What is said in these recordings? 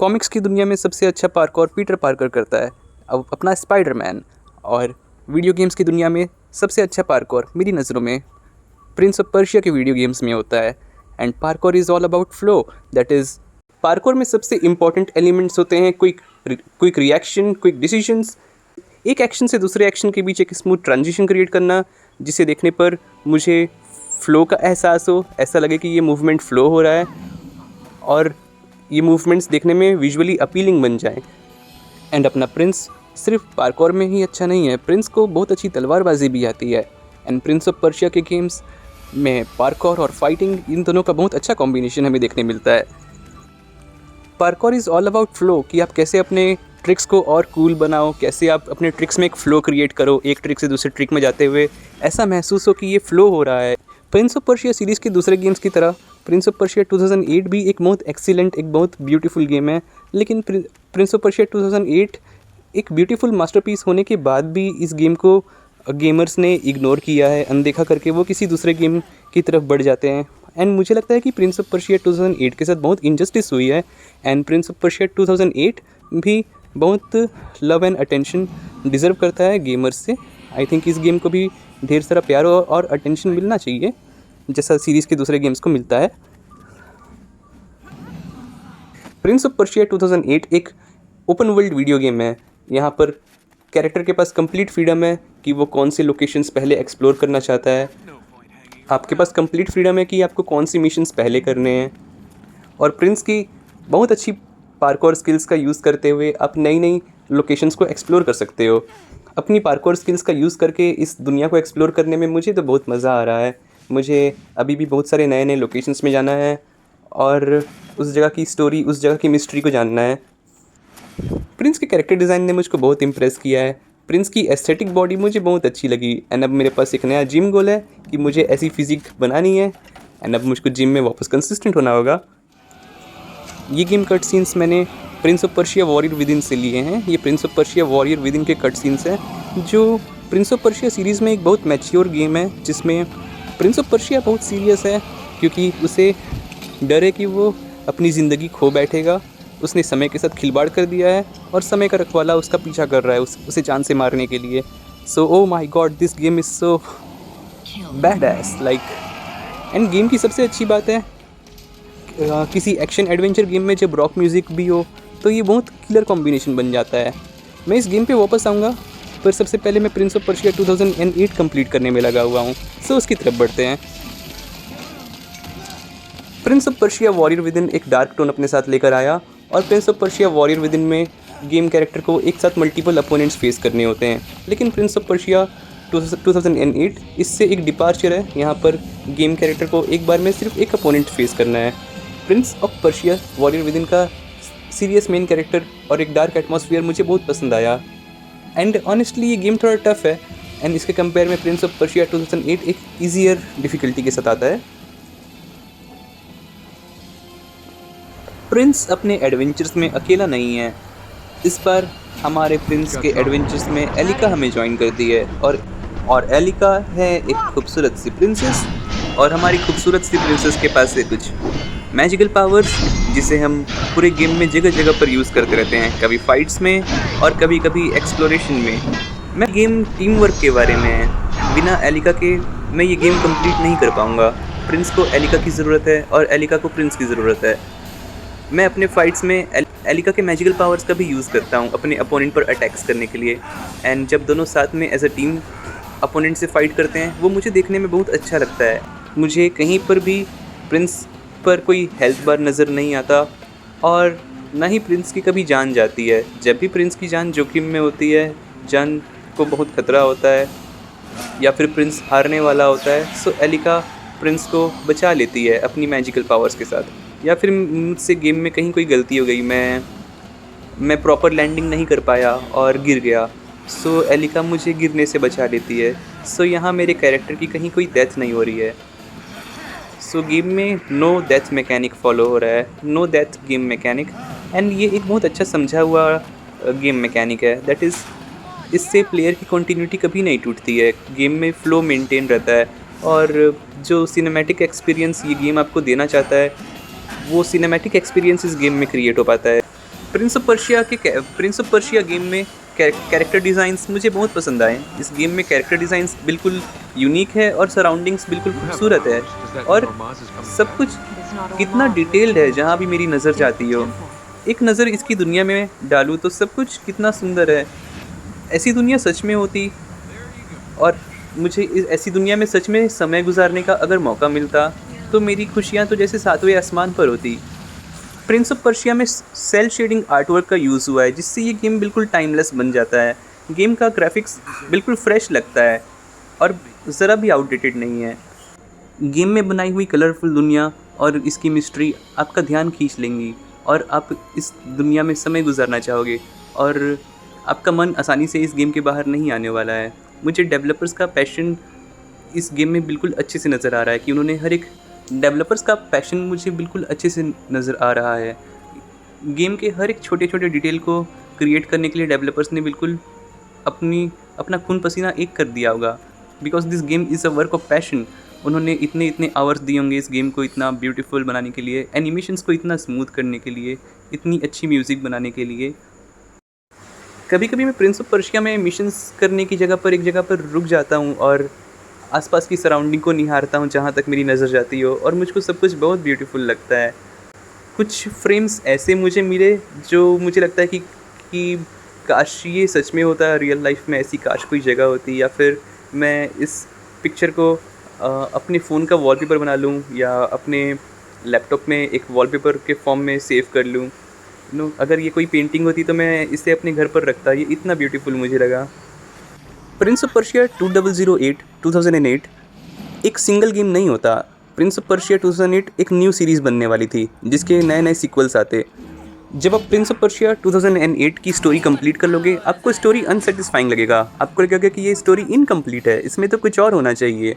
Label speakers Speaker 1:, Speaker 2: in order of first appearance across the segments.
Speaker 1: Comics की दुनिया में सबसे अच्छा पार्कोर पीटर पार्कर करता है, अब अपना स्पाइडरमैन। और वीडियो गेम्स की दुनिया में सबसे अच्छा पार्कोर मेरी नज़रों में प्रिंस ऑफ पर्शिया के वीडियो गेम्स में होता है। And parkour is all about flow, that is parkour में सबसे इम्पॉर्टेंट एलिमेंट्स होते हैं क्विक रिएक्शन, क्विक डिसीजंस, एक एक्शन से दूसरे एक्शन के बीच एक स्मूथ ट्रांजिशन क्रिएट करना, जिसे देखने पर मुझे फ़्लो का एहसास हो, ऐसा लगे कि ये मूवमेंट फ़्लो हो रहा है और ये मूवमेंट्स देखने में विजुअली अपीलिंग बन जाएं। एंड अपना प्रिंस सिर्फ पार्कोर में ही अच्छा नहीं है, प्रिंस को बहुत अच्छी तलवारबाजी भी आती है। एंड प्रिंस ऑफ पर्शिया के गेम्स में पार्कोर और फाइटिंग, इन दोनों का बहुत अच्छा कॉम्बिनेशन हमें देखने मिलता है। Parkour is all about flow, कि आप कैसे अपने ट्रिक्स को और कूल बनाओ, कैसे आप अपने ट्रिक्स में एक फ़्लो क्रिएट करो, एक ट्रिक से दूसरे ट्रिक में जाते हुए ऐसा महसूस हो कि ये फ़्लो हो रहा है। प्रिंस ऑफ पर्शिया सीरीज़ के दूसरे गेम्स की तरह प्रिंस ऑफ पर्शिया 2008 भी एक बहुत एक्सीलेंट, एक बहुत ब्यूटीफुल गेम है, लेकिन प्रिंस ऑफ पर्शिया 2008 एक ब्यूटीफुल मास्टरपीस होने के बाद भी इस गेम को गेमर्स ने इग्नोर किया है, अनदेखा करके वो किसी दूसरे गेम की तरफ बढ़ जाते हैं। एंड मुझे लगता है कि प्रिंस ऑफ पर्शिया 2008 के साथ बहुत इनजस्टिस हुई है। एंड प्रिंस ऑफ पर्शिया 2008 भी बहुत लव एंड अटेंशन डिज़र्व करता है गेमर्स से। आई थिंक इस गेम को भी ढेर सारा प्यार और अटेंशन मिलना चाहिए, जैसा सीरीज़ के दूसरे गेम्स को मिलता है। प्रिंस ऑफ पर्शिया 2008 एक ओपन वर्ल्ड वीडियो गेम है। यहाँ पर कैरेक्टर के पास कंप्लीट फ्रीडम है कि वो कौन से लोकेशंस पहले एक्सप्लोर करना चाहता है। आपके पास कंप्लीट फ्रीडम है कि आपको कौन सी मिशंस पहले करने हैं। और प्रिंस की बहुत अच्छी पार्कोर स्किल्स का यूज़ करते हुए आप नई नई लोकेशंस को एक्सप्लोर कर सकते हो। अपनी पार्कोर स्किल्स का यूज़ करके इस दुनिया को एक्सप्लोर करने में मुझे तो बहुत मज़ा आ रहा है। मुझे अभी भी बहुत सारे नए नए लोकेशंस में जाना है और उस जगह की स्टोरी, उस जगह की मिस्ट्री को जानना है। प्रिंस के कैरेक्टर डिज़ाइन ने मुझको बहुत इम्प्रेस किया है। प्रिंस की एस्थेटिक बॉडी मुझे बहुत अच्छी लगी। एंड अब मेरे पास एक नया जिम गोल है कि मुझे ऐसी फिजिक बनानी है। एंड अब मुझको जिम में वापस कंसिस्टेंट होना होगा। ये गेम कट सीन्स मैंने Prince of Persia warrior within से लिए हैं। ये Prince of Persia warrior within के कट सीन्स हैं, जो प्रिंस ऑफ पर्शिया सीरीज़ में एक बहुत मैच्योर गेम है, जिसमें प्रिंस ऑफ पर्शिया बहुत सीरियस है क्योंकि उसे डर है कि वो अपनी ज़िंदगी खो बैठेगा। उसने समय के साथ खिलवाड़ कर दिया है और समय का रखवाला उसका पीछा कर रहा है उसे जान से मारने के लिए। So oh my god, this game is so bad ass like. And game की सबसे अच्छी बात है किसी एक्शन एडवेंचर गेम में जब रॉक म्यूज़िक भी हो तो ये बहुत किलर कॉम्बिनेशन बन जाता है। मैं इस गेम पे वापस आऊँगा, पर सबसे पहले मैं प्रिंस ऑफ पर्शिया 2008 कंप्लीट करने में लगा हुआ हूँ। सो उसकी तरफ बढ़ते हैं। Prince of Persia warrior within एक डार्क टोन अपने साथ लेकर आया और Prince of Persia warrior within में गेम कैरेक्टर को एक साथ मल्टीपल अपोनेंट्स फेस करने होते हैं। लेकिन प्रिंस ऑफ पर्शिया 2008 इससे एक डिपार्चर है। यहाँ पर गेम कैरेक्टर को एक बार में सिर्फ एक अपोनेंट फेस करना है। Prince of Persia warrior within का सीरियस मेन कैरेक्टर और एक डार्क एटमॉस्फेयर मुझे बहुत पसंद आया। एंड ऑनेस्टली ये गेम थोड़ा टफ है, एंड इसके कंपेयर में प्रिंस ऑफ पर्शिया 2008 एक ईजियर डिफ़िकल्टी के साथ आता है। प्रिंस अपने एडवेंचर्स में अकेला नहीं है। इस बार हमारे प्रिंस के एडवेंचर्स में एलिका हमें ज्वाइन करती है और एलिका है एक खूबसूरत सी प्रिंसेस, और हमारी खूबसूरत सी प्रिंसेस के पास है कुछ मैजिकल पावर्स, जिसे हम पूरे गेम में जगह जगह पर यूज़ करते रहते हैं, कभी फाइट्स में और कभी कभी एक्सप्लोरेशन में। मैं गेम टीम वर्क के बारे में है। बिना एलिका के मैं ये गेम कंप्लीट नहीं कर पाऊँगा। प्रिंस को एलिका की ज़रूरत है और एलिका को प्रिंस की ज़रूरत है। मैं अपने फाइट्स में एलिका के मैजिकल पावर्स का भी यूज़ करता हूँ अपने अपोनेंट पर अटैक्स करने के लिए। एंड जब दोनों साथ में एज अ टीम अपोनेंट से फाइट करते हैं, वो मुझे देखने में बहुत अच्छा लगता है। मुझे कहीं पर भी प्रिंस पर कोई हेल्थ बार नज़र नहीं आता और ना ही प्रिंस की कभी जान जाती है। जब भी प्रिंस की जान जोखिम में होती है, जान को बहुत खतरा होता है या फिर प्रिंस हारने वाला होता है, सो एलिका प्रिंस को बचा लेती है अपनी मैजिकल पावर्स के साथ। या फिर मुझसे गेम में कहीं कोई गलती हो गई, मैं प्रॉपर लैंडिंग नहीं कर पाया और गिर गया, सो एलिका मुझे गिरने से बचा लेती है। सो यहाँ मेरे कैरेक्टर की कहीं कोई डेथ नहीं हो रही है। सो गेम में नो डेथ मैकेनिक फॉलो हो रहा है, no death game mechanic. And ये एक बहुत अच्छा समझा हुआ गेम मैकेनिक है। दैट इज़ इससे प्लेयर की कंटिन्यूटी कभी नहीं टूटती है, गेम में फ़्लो मेंटेन रहता है और जो सिनेमैटिक एक्सपीरियंस ये गेम आपको देना चाहता है, वो सिनेमैटिक एक्सपीरियंस इस गेम में क्रिएट हो पाता है। प्रिंस ऑफ पर्शिया गेम में कैरेक्टर डिज़ाइंस मुझे बहुत पसंद आए। इस गेम में कैरेक्टर डिज़ाइंस बिल्कुल यूनिक है और सराउंडिंग्स बिल्कुल खूबसूरत है और सब कुछ कितना डिटेल्ड है जहाँ भी मेरी नज़र जाती हो। एक नज़र इसकी दुनिया में डालूँ तो सब कुछ कितना सुंदर है। ऐसी दुनिया सच में होती और मुझे इस ऐसी दुनिया में सच में समय गुजारने का अगर मौका मिलता तो मेरी खुशियाँ तो जैसे सातवें आसमान पर होती। प्रिंस ऑफ पर्शिया में सेल शेडिंग आर्टवर्क का यूज़ हुआ है जिससे ये गेम बिल्कुल टाइमलेस बन जाता है। गेम का ग्राफिक्स बिल्कुल फ्रेश लगता है और ज़रा भी आउटडेटेड नहीं है। गेम में बनाई हुई कलरफुल दुनिया और इसकी मिस्ट्री आपका ध्यान खींच लेंगी और आप इस दुनिया में समय गुजारना चाहोगे और आपका मन आसानी से इस गेम के बाहर नहीं आने वाला है। मुझे डेवलपर्स का पैशन इस गेम में बिल्कुल अच्छे से नज़र आ रहा है कि उन्होंने हर एक डेवलपर्स का पैशन मुझे बिल्कुल अच्छे से नज़र आ रहा है। गेम के हर एक छोटे छोटे डिटेल को क्रिएट करने के लिए डेवलपर्स ने बिल्कुल अपना खून पसीना एक कर दिया होगा because this game is a work of passion. उन्होंने इतने आवर्स दिए होंगे इस गेम को इतना ब्यूटीफुल बनाने के लिए, एनिमेशंस को इतना स्मूथ करने के लिए, इतनी अच्छी म्यूज़िक बनाने के लिए। कभी कभी मैं प्रिंस ऑफ पर्शिया में मिशंस करने की एक जगह पर रुक जाता हूँ और आसपास की सराउंडिंग को निहारता हूँ जहाँ तक मेरी नज़र जाती हो और मुझको सब कुछ बहुत ब्यूटीफुल लगता है। कुछ फ्रेम्स ऐसे मुझे मिले जो मुझे लगता है कि काश ये सच में होता है रियल लाइफ में, ऐसी काश कोई जगह होती या फिर मैं इस पिक्चर को अपने फ़ोन का वॉलपेपर बना लूँ या अपने लैपटॉप में एक वॉलपेपर के फॉर्म में सेव कर लूँ। अगर ये कोई पेंटिंग होती तो मैं इसे अपने घर पर रखता। ये इतना ब्यूटीफुल मुझे लगा। प्रिंस ऑफ पर्शिया 2008 एक सिंगल गेम नहीं होता। प्रिंस ऑफ पर्शिया 2008 एक न्यू सीरीज़ बनने वाली थी जिसके नए नए सीक्वल्स आते। जब आप प्रिंस ऑफ पर्शिया 2008 की स्टोरी कंप्लीट कर लोगे आपको स्टोरी अनसेटिस्फाइंग लगेगा। आपको लगेगा कि ये स्टोरी इनकम्प्लीट है, इसमें तो कुछ और होना चाहिए।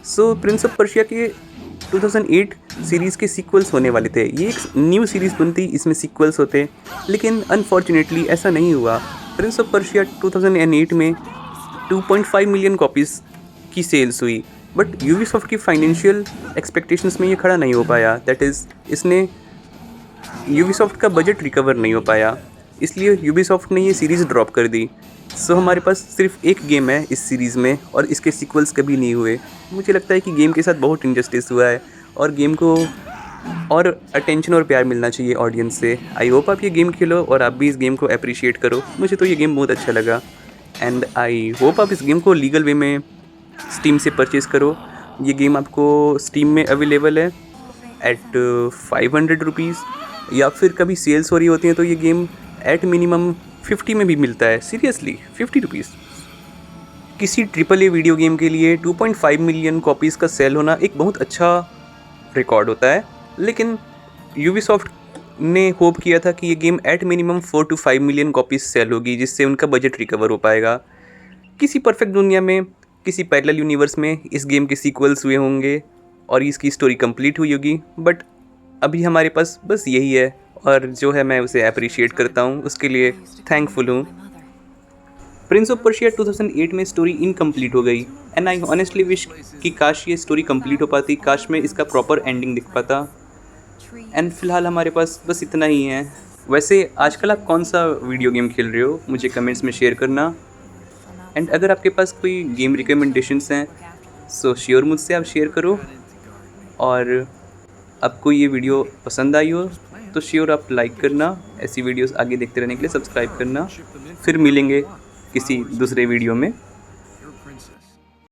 Speaker 1: सो प्रिंस ऑफ पर्शिया के 2008 सीरीज़ के सीक्वल्स होने वाले थे। ये एक न्यू सीरीज़ बनती, इसमें सीक्वल्स होते, लेकिन अनफॉर्चुनेटली ऐसा नहीं हुआ। प्रिंस ऑफ पर्शिया 2008 में 2.5 मिलियन कॉपीज़ की सेल्स हुई बट यूबीसॉफ्ट की फाइनेंशियल एक्सपेक्टेशंस में ये खड़ा नहीं हो पाया। दैट इज़ इसने यूबीसॉफ्ट का बजट रिकवर नहीं हो पाया, इसलिए यूबीसॉफ्ट ने ये सीरीज़ ड्रॉप कर दी। सो हमारे पास सिर्फ एक गेम है इस सीरीज़ में और इसके सीक्वल्स कभी नहीं हुए। मुझे लगता है कि गेम के साथ बहुत इनजस्टिस हुआ है और गेम को और अटेंशन और प्यार मिलना चाहिए ऑडियंस से। आई होप आप ये गेम खेलो और आप भी इस गेम को अप्रिशिएट करो। मुझे तो ये गेम बहुत अच्छा लगा एंड आई होप आप इस गेम को लीगल वे में स्टीम से परचेज़ करो। ये गेम आपको स्टीम में अवेलेबल है एट 500 रुपीज़ या फिर कभी सेल्स हो रही होती हैं तो ये गेम एट मिनिमम 50 में भी मिलता है। Seriously 50 rupees. किसी AAA वीडियो गेम के लिए 2.5 मिलियन कॉपीज़ का सेल होना एक बहुत अच्छा रिकॉर्ड होता है, लेकिन यूबीसॉफ्ट ने होप किया था कि ये game at minimum 4 to 5 million copies sell होगी जिससे उनका बजट रिकवर हो पाएगा। किसी परफेक्ट दुनिया में, किसी पैरेलल यूनिवर्स में इस गेम के सीक्वल्स हुए होंगे और इसकी स्टोरी कंप्लीट हुई होगी, बट अभी हमारे पास बस यही है और जो है मैं उसे अप्रिशिएट करता हूँ, उसके लिए थैंकफुल हूँ। प्रिंस ऑफ पर्शिया 2008 में स्टोरी इनकम्प्लीट हो गई एंड आई ऑनेस्टली विश कि काश ये स्टोरी कंप्लीट हो पाती, काश मैं इसका प्रॉपर एंडिंग दिख पाता। एंड फ़िलहाल हमारे पास बस इतना ही है। वैसे आजकल आप कौन सा वीडियो गेम खेल रहे हो मुझे कमेंट्स में शेयर करना। एंड अगर आपके पास कोई गेम रिकमेंडेशंस हैं सो श्योर मुझसे आप शेयर करो। और आपको ये वीडियो पसंद आई हो तो श्योर आप लाइक करना। ऐसी वीडियोस आगे देखते रहने के लिए सब्सक्राइब करना। फिर मिलेंगे किसी दूसरे वीडियो में।